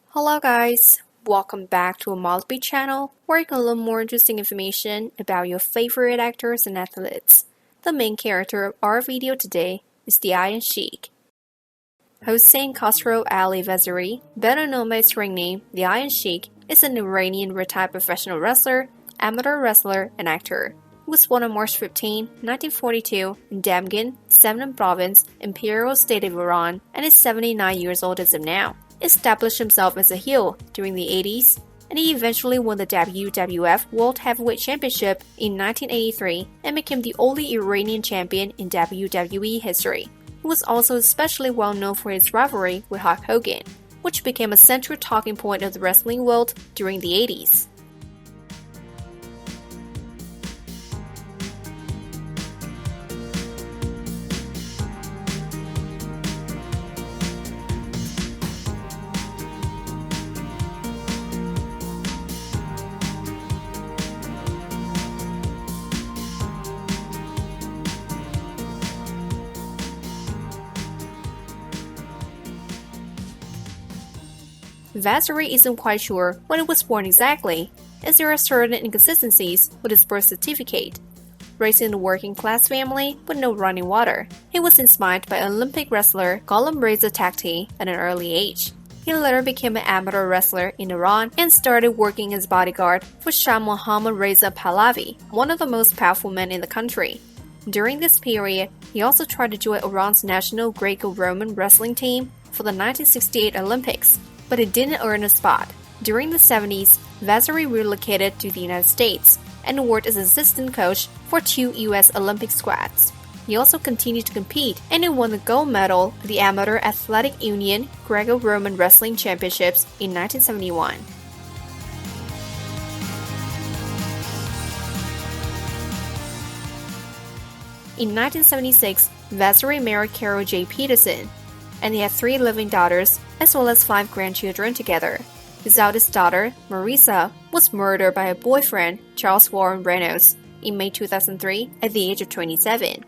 Hello guys, welcome back to Amalfi channel, where you can learn more interesting information about your favorite actors and athletes. The main character of our video today is the Iron Sheik. Hossein Khosrow Ali Vaziri, better known by his ring name, the Iron Sheik, is an Iranian retired professional wrestler, amateur wrestler, and actor. He was born on March 15, 1942 in Damghan, Semnan Province, Imperial State of Iran, and is 79 years old as of now. He established himself as a heel during the 80s, and he eventually won the WWF World Heavyweight Championship in 1983 and became the only Iranian champion in WWE history. He was also especially well known for his rivalry with Hulk Hogan, which became a central talking point of the wrestling world during the 80s. Vaziri isn't quite sure when he was born exactly, as there are certain inconsistencies with his birth certificate. Raised in a working-class family with no running water, he was inspired by Olympic wrestler Ghulam Reza Takti at an early age. He later became an amateur wrestler in Iran and started working as bodyguard for Shah Mohammad Reza Pahlavi, one of the most powerful men in the country. During this period, he also tried to join Iran's national Greco-Roman wrestling team for the 1968 Olympics, but it didn't earn a spot. During the 70s, Vaziri relocated to the United States and worked as assistant coach for 2 U.S. Olympic squads. He also continued to compete and he won the gold medal at the Amateur Athletic Union Greco-Roman Wrestling Championships in 1971. In 1976, Vaziri married Carol J. Peterson, and they had 3 living daughters as well as 5 grandchildren together. His eldest daughter, Marisa, was murdered by her boyfriend, Charles Warren Reynolds, in May 2003 at the age of 27.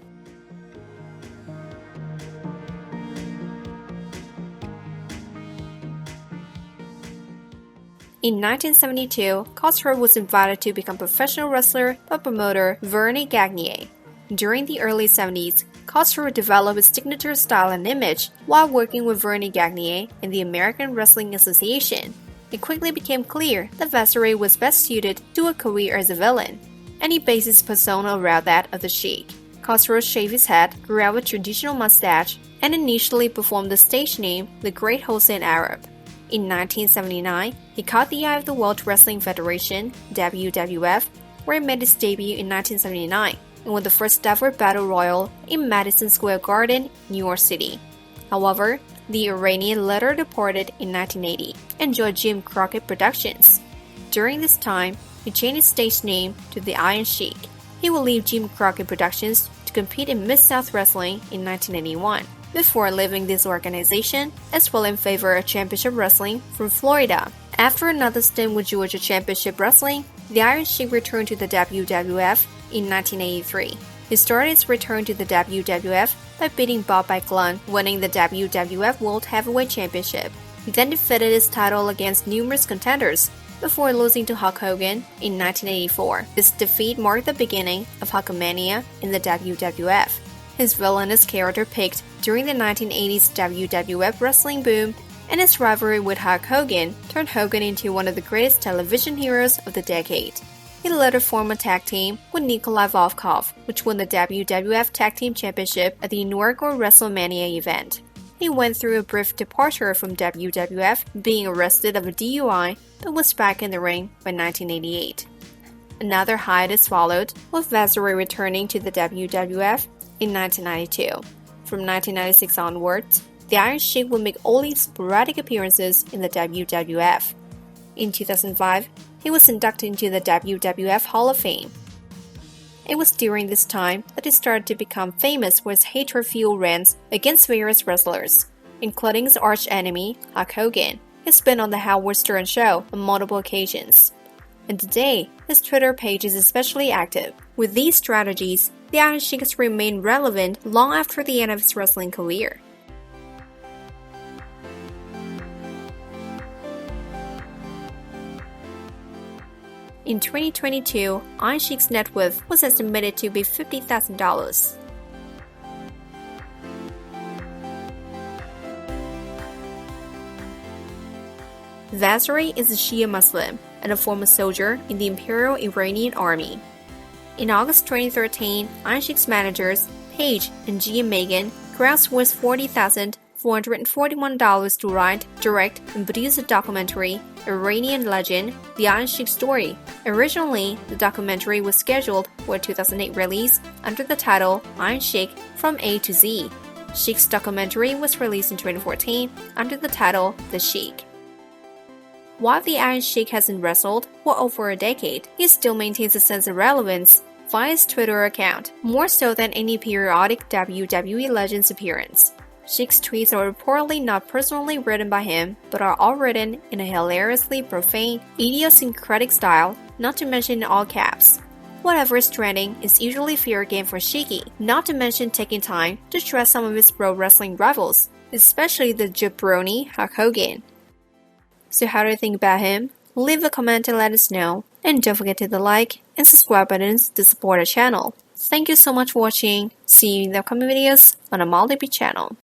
In 1972, Khosrow was invited to become professional wrestler by promoter Verne Gagne. During the early 70s, Khosrow developed his signature style and image while working with Verne Gagne in the American Wrestling Association. It quickly became clear that Vaziri was best suited to a career as a villain, and he based his persona around that of the Sheik. Khosrow shaved his head, grew out a traditional mustache, and initially performed the stage name The Great Hossein Arab. In 1979, he caught the eye of the World Wrestling Federation, WWF, where he made his debut in 1979. And won the first ever Battle Royal in Madison Square Garden, New York City. However, the Iranian later departed in 1980 and joined Jim Crockett Productions. During this time, he changed his stage name to the Iron Sheik. He would leave Jim Crockett Productions to compete in Mid-South Wrestling in 1981, before leaving this organization as well in favor of Championship Wrestling from Florida. After another stint with Georgia Championship Wrestling, the Iron Sheik returned to the WWF in 1983. He started his return to the WWF by beating Bob Backlund, winning the WWF World Heavyweight Championship. He then defended his title against numerous contenders before losing to Hulk Hogan in 1984. This defeat marked the beginning of Hulkamania in the WWF. His villainous character peaked during the 1980s WWF wrestling boom, and his rivalry with Hulk Hogan turned Hogan into one of the greatest television heroes of the decade. He later formed a tag team with Nikolai Volkov, which won the WWF Tag Team Championship at the inaugural WrestleMania event. He went through a brief departure from WWF, being arrested of a DUI, but was back in the ring by 1988. Another hiatus followed, with Vaziri returning to the WWF in 1992. From 1996 onwards, the Iron Sheik would make only sporadic appearances in the WWF. In 2005, he was inducted into the WWF Hall of Fame. It was during this time that he started to become famous for his hatred-fueled rants against various wrestlers, including his arch-enemy, Hulk Hogan. He's been on the Howard Stern Show on multiple occasions. And today, his Twitter page is especially active. With these strategies, the Iron Sheik has remained relevant long after the end of his wrestling career. In 2022, Iron Sheik's net worth was estimated to be $50,000. Vaziri is a Shia Muslim and a former soldier in the Imperial Iranian Army. In August 2013, Iron Sheik's managers, Paige and Gia Megan, crowdsourced $40,441 to write, direct, and produce a documentary, Iranian Legend, The Iron Sheik Story. Originally, the documentary was scheduled for a 2008 release under the title Iron Sheik From A to Z. Sheik's documentary was released in 2014 under the title The Sheik. While the Iron Sheik hasn't wrestled for over a decade, he still maintains a sense of relevance via his Twitter account, more so than any periodic WWE Legends appearance. Sheik's tweets are reportedly not personally written by him, but are all written in a hilariously profane, idiosyncratic style, not to mention in all caps. Whatever is trending is usually fair game for Sheiky, not to mention taking time to stress some of his pro wrestling rivals, especially the jabroni Hulk Hogan. So how do you think about him? Leave a comment and let us know. And don't forget to hit the like and subscribe buttons to support our channel. Thank you so much for watching. See you in the upcoming videos on the MollyB channel.